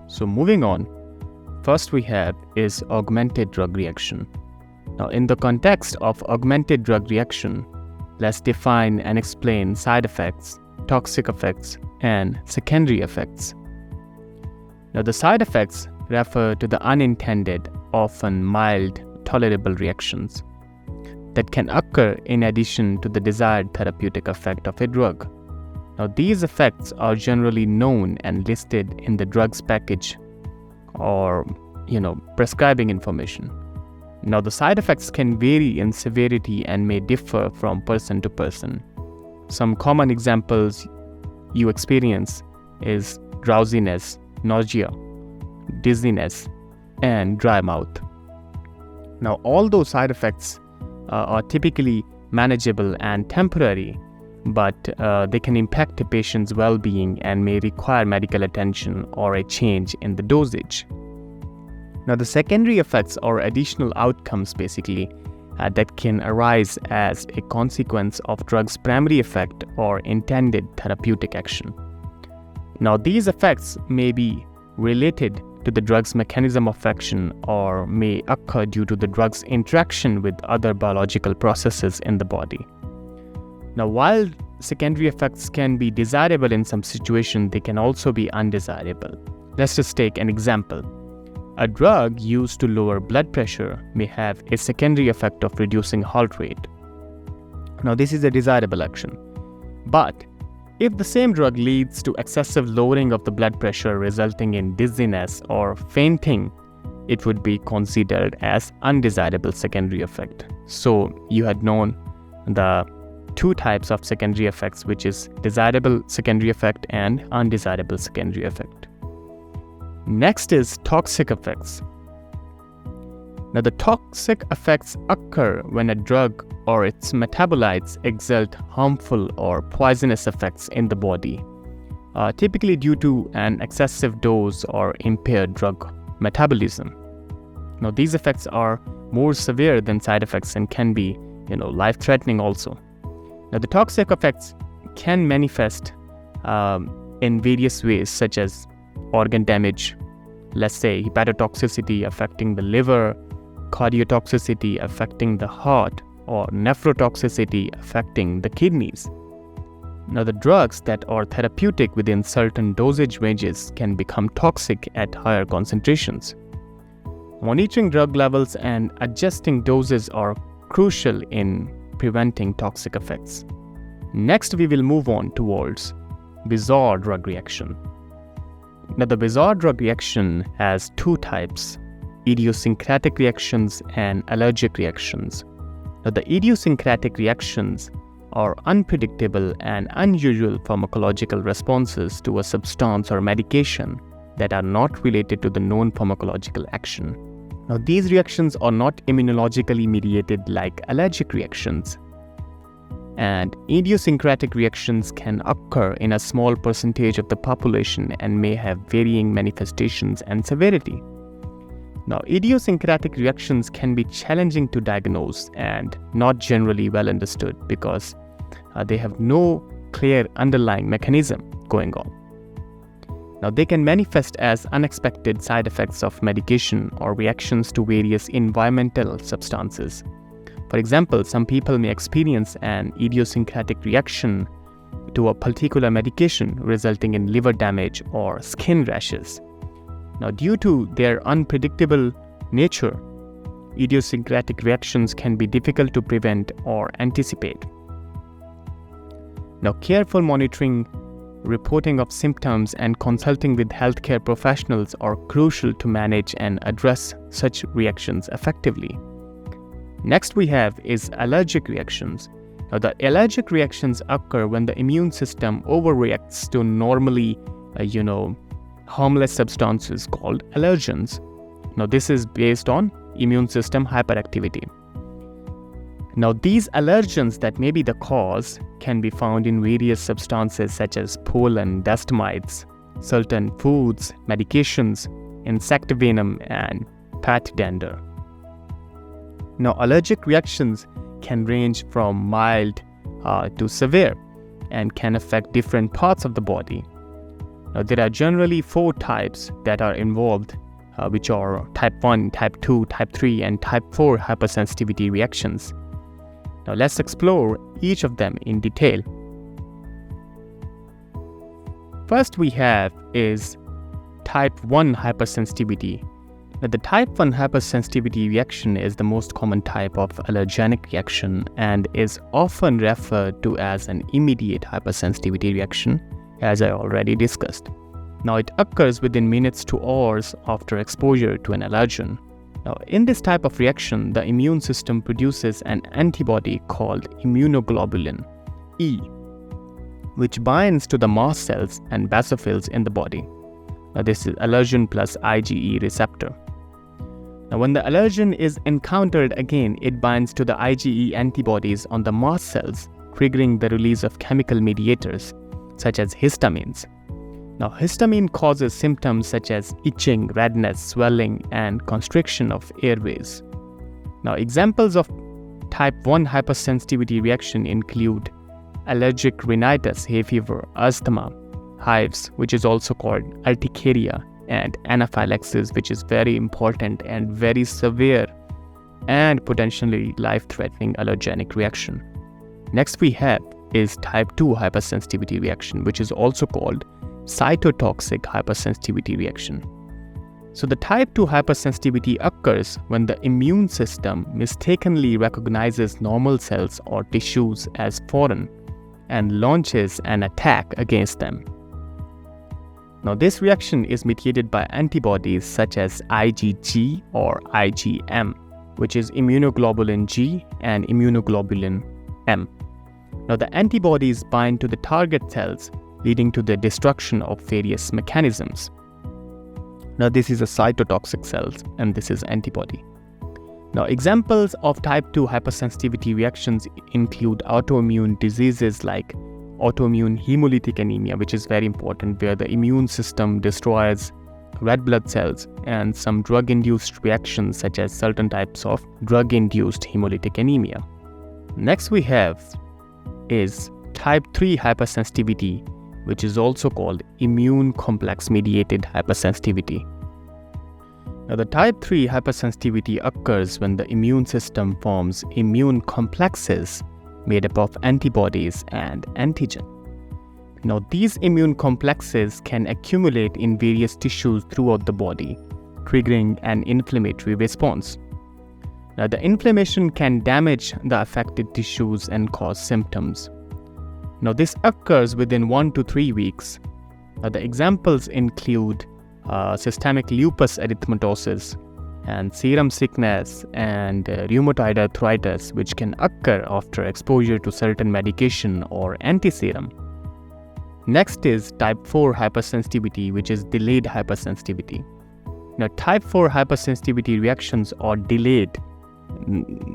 So moving on, first we have is augmented drug reaction. Now in the context of augmented drug reaction, let's define and explain side effects, toxic effects, and secondary effects. Now the side effects refer to the unintended, often mild, tolerable reactions that can occur in addition to the desired therapeutic effect of a drug. Now these effects are generally known and listed in the drug's package or prescribing information. Now the side effects can vary in severity and may differ from person to person. Some common examples you experience is drowsiness, nausea, dizziness, and dry mouth. Now all those side effects are typically manageable and temporary, but they can impact a patient's well-being and may require medical attention or a change in the dosage. Now the secondary effects or additional outcomes that can arise as a consequence of drug's primary effect or intended therapeutic action. Now these effects may be related to the drug's mechanism of action or may occur due to the drug's interaction with other biological processes in the body. Now, while secondary effects can be desirable in some situations, they can also be undesirable. Let's just take an example. A drug used to lower blood pressure may have a secondary effect of reducing heart rate. Now, this is a desirable action. But if the same drug leads to excessive lowering of the blood pressure resulting in dizziness or fainting, it would be considered as undesirable secondary effect. So you had known the two types of secondary effects, which is desirable secondary effect and undesirable secondary effect. Next is toxic effects. Now the toxic effects occur when a drug or its metabolites exert harmful or poisonous effects in the body, typically due to an excessive dose or impaired drug metabolism. Now these effects are more severe than side effects and can be life-threatening also. Now the toxic effects can manifest in various ways, such as organ damage, let's say hepatotoxicity affecting the liver, cardiotoxicity affecting the heart, or nephrotoxicity affecting the kidneys. Now the drugs that are therapeutic within certain dosage ranges can become toxic at higher concentrations. Monitoring drug levels and adjusting doses are crucial in preventing toxic effects. Next, we will move on towards bizarre drug reaction. Now, the bizarre drug reaction has two types: idiosyncratic reactions and allergic reactions. Now, the idiosyncratic reactions are unpredictable and unusual pharmacological responses to a substance or medication that are not related to the known pharmacological action. Now, these reactions are not immunologically mediated like allergic reactions, and idiosyncratic reactions can occur in a small percentage of the population and may have varying manifestations and severity. Now, idiosyncratic reactions can be challenging to diagnose and not generally well understood because they have no clear underlying mechanism going on. Now, they can manifest as unexpected side effects of medication or reactions to various environmental substances. For example, some people may experience an idiosyncratic reaction to a particular medication, resulting in liver damage or skin rashes. Now, due to their unpredictable nature, idiosyncratic reactions can be difficult to prevent or anticipate. Now, careful monitoring, reporting of symptoms, and consulting with healthcare professionals are crucial to manage and address such reactions effectively. Next we have is allergic reactions. Now, the allergic reactions occur when the immune system overreacts to normally, harmless substances called allergens. Now, this is based on immune system hyperactivity. Now, these allergens that may be the cause can be found in various substances such as pollen, dust mites, certain foods, medications, insect venom, and pet dander. Now, allergic reactions can range from mild to severe and can affect different parts of the body. Now, there are generally 4 types that are involved, which are type 1, type 2, type 3, and type 4 hypersensitivity reactions. Now, let's explore each of them in detail. First we have is type 1 hypersensitivity. Now, the type 1 hypersensitivity reaction is the most common type of allergenic reaction and is often referred to as an immediate hypersensitivity reaction, as I already discussed. Now, it occurs within minutes to hours after exposure to an allergen. Now, in this type of reaction, the immune system produces an antibody called immunoglobulin E, which binds to the mast cells and basophils in the body. Now, this is allergen plus IgE receptor. Now, when the allergen is encountered again, it binds to the IgE antibodies on the mast cells, triggering the release of chemical mediators, such as histamines. Now, histamine causes symptoms such as itching, redness, swelling, and constriction of airways. Now, examples of type 1 hypersensitivity reaction include allergic rhinitis, hay fever, asthma, hives, which is also called urticaria, and anaphylaxis, which is very important and very severe and potentially life-threatening allergenic reaction. Next we have is type 2 hypersensitivity reaction, which is also called cytotoxic hypersensitivity reaction. So the type 2 hypersensitivity occurs when the immune system mistakenly recognizes normal cells or tissues as foreign and launches an attack against them. Now, this reaction is mediated by antibodies such as IgG or IgM, which is immunoglobulin G and immunoglobulin M. Now, the antibodies bind to the target cells, leading to the destruction of various mechanisms. Now, this is a cytotoxic cell, and this is antibody. Now, examples of type 2 hypersensitivity reactions include autoimmune diseases like autoimmune hemolytic anemia, which is very important, where the immune system destroys red blood cells, and some drug-induced reactions such as certain types of drug-induced hemolytic anemia. Next we have is type 3 hypersensitivity, which is also called immune complex mediated hypersensitivity. Now, the type 3 hypersensitivity occurs when the immune system forms immune complexes made up of antibodies and antigen. Now, these immune complexes can accumulate in various tissues throughout the body, triggering an inflammatory response. Now, the inflammation can damage the affected tissues and cause symptoms. Now, this occurs within 1 to 3 weeks. Now, the examples include systemic lupus erythematosus and serum sickness and rheumatoid arthritis, which can occur after exposure to certain medication or antiserum. Next is type 4 hypersensitivity, which is delayed hypersensitivity. Now, type 4 hypersensitivity reactions are delayed,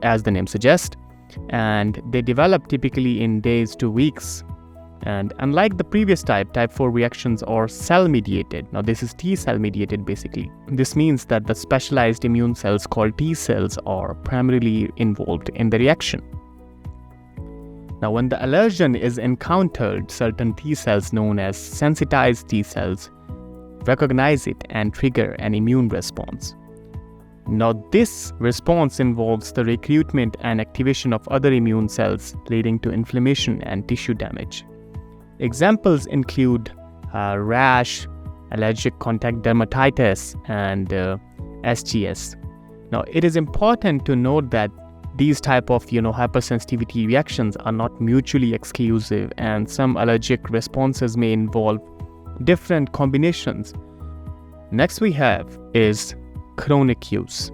as the name suggests, and they develop typically in days to weeks. And unlike the previous type 4 reactions are cell-mediated. Now, this is T-cell mediated basically. This means that the specialized immune cells called T cells are primarily involved in the reaction. Now, when the allergen is encountered, certain T cells known as sensitized T cells recognize it and trigger an immune response. Now, this response involves the recruitment and activation of other immune cells, leading to inflammation and tissue damage. Examples include rash, allergic contact dermatitis, and SGS. Now, it is important to note that these type of hypersensitivity reactions are not mutually exclusive, and some allergic responses may involve different combinations. Next we have is chronic use.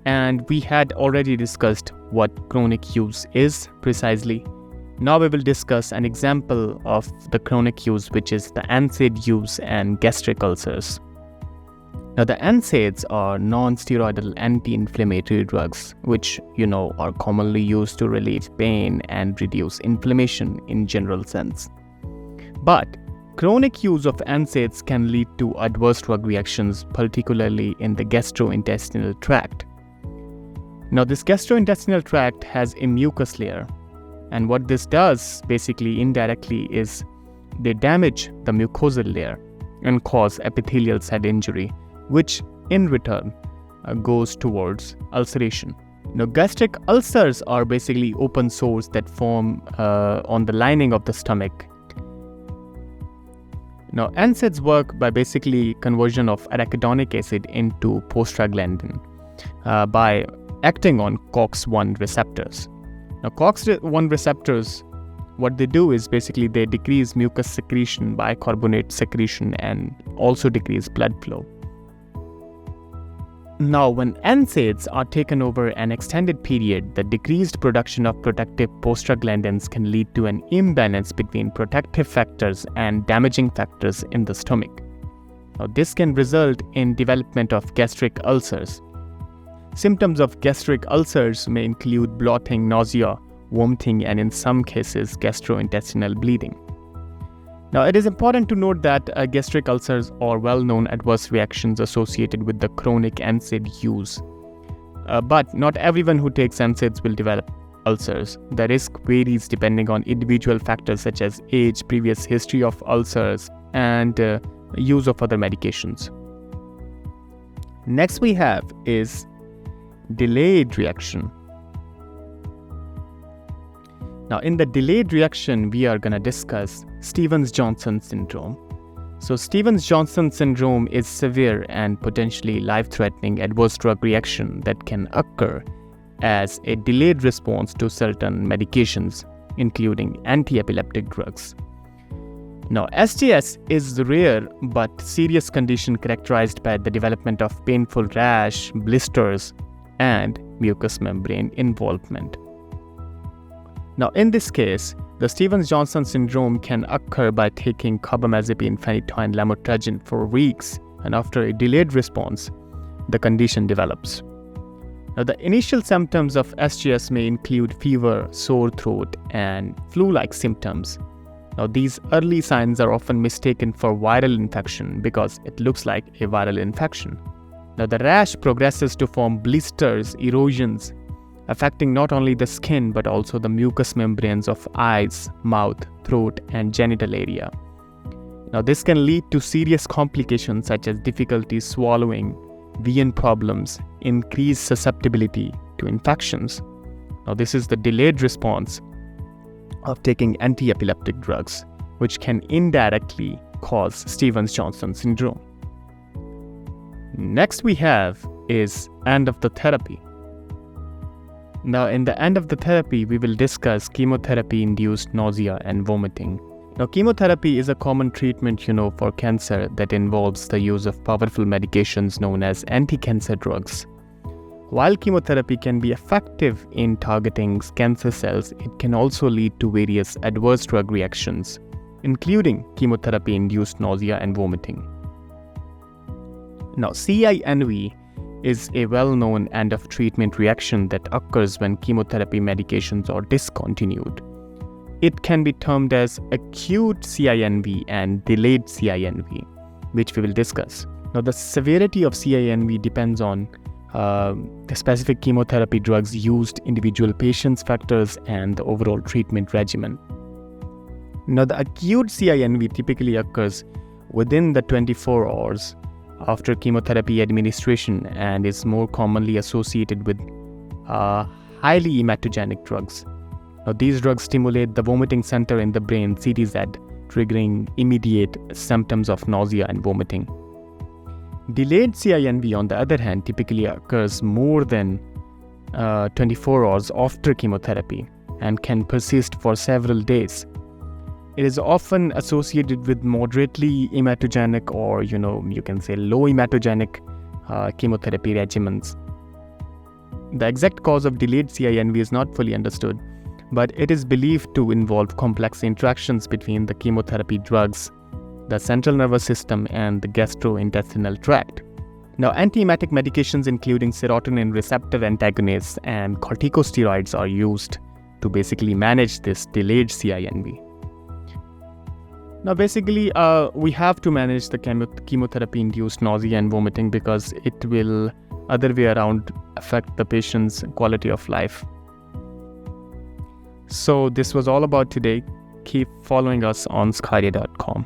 And we had already discussed what chronic use is precisely. Now we will discuss an example of the chronic use, which is the NSAID use and gastric ulcers. Now, the NSAIDs are non-steroidal anti-inflammatory drugs, which are commonly used to relieve pain and reduce inflammation in general sense. But chronic use of NSAIDs can lead to adverse drug reactions, particularly in the gastrointestinal tract. Now, this gastrointestinal tract has a mucus layer, and what this does basically indirectly is they damage the mucosal layer and cause epithelial cell injury, which in return goes towards ulceration. Now, gastric ulcers are basically open sores that form on the lining of the stomach. Now, NSAIDs work by basically conversion of arachidonic acid into prostaglandin by acting on COX-1 receptors. Now, COX-1 receptors, what they do is basically they decrease mucus secretion, bicarbonate secretion, and also decrease blood flow. Now, when NSAIDs are taken over an extended period, the decreased production of protective prostaglandins can lead to an imbalance between protective factors and damaging factors in the stomach. Now, this can result in development of gastric ulcers. Symptoms of gastric ulcers may include bloating, nausea, vomiting, and in some cases, gastrointestinal bleeding. Now, it is important to note that gastric ulcers are well-known adverse reactions associated with the chronic NSAID use. But not everyone who takes NSAIDs will develop ulcers. The risk varies depending on individual factors such as age, previous history of ulcers, and use of other medications. Next we have is delayed reaction. Now, in the delayed reaction, we are going to discuss Stevens-Johnson syndrome. So, Stevens-Johnson syndrome is severe and potentially life-threatening adverse drug reaction that can occur as a delayed response to certain medications, including anti-epileptic drugs. Now, SJS is rare but serious condition characterized by the development of painful rash, blisters, and mucous membrane involvement. Now, in this case, the Stevens-Johnson syndrome can occur by taking carbamazepine, phenytoin, lamotrigine for weeks, and after a delayed response, the condition develops. Now, the initial symptoms of SJS may include fever, sore throat, and flu-like symptoms. Now, these early signs are often mistaken for viral infection because it looks like a viral infection. Now, the rash progresses to form blisters, erosions, affecting not only the skin but also the mucous membranes of eyes, mouth, throat, and genital area. Now, this can lead to serious complications such as difficulty swallowing, vein problems, increased susceptibility to infections. Now, this is the delayed response of taking anti-epileptic drugs, which can indirectly cause Stevens-Johnson syndrome. Next we have is end of the therapy. Now, in the end of the therapy, we will discuss chemotherapy-induced nausea and vomiting. Now, chemotherapy is a common treatment, for cancer that involves the use of powerful medications known as anti-cancer drugs. While chemotherapy can be effective in targeting cancer cells, it can also lead to various adverse drug reactions, including chemotherapy-induced nausea and vomiting. Now, CINV is a well-known end-of-treatment reaction that occurs when chemotherapy medications are discontinued. It can be termed as acute CINV and delayed CINV, which we will discuss. Now, the severity of CINV depends on the specific chemotherapy drugs used, individual patients' factors, and the overall treatment regimen. Now, the acute CINV typically occurs within the 24 hours after chemotherapy administration and is more commonly associated with highly hematogenic drugs. Now, these drugs stimulate the vomiting center in the brain, CTZ, triggering immediate symptoms of nausea and vomiting. Delayed CINV, on the other hand, typically occurs more than 24 hours after chemotherapy and can persist for several days. It is often associated with moderately hematogenic or, you can say low hematogenic chemotherapy regimens. The exact cause of delayed CINV is not fully understood, but it is believed to involve complex interactions between the chemotherapy drugs, the central nervous system, and the gastrointestinal tract. Now, antiemetic medications including serotonin receptor antagonists and corticosteroids are used to basically manage this delayed CINV. Now, basically, we have to manage the chemotherapy-induced nausea and vomiting because it will, other way around, affect the patient's quality of life. So, this was all about today. keep following us on sqadia.com.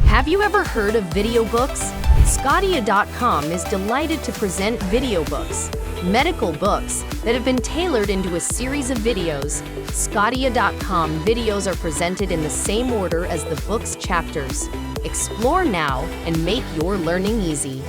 Have you ever heard of video books? sqadia.com is delighted to present video books, medical books that have been tailored into a series of videos. sqadia.com videos are presented in the same order as the book's chapters. Explore now and make your learning easy.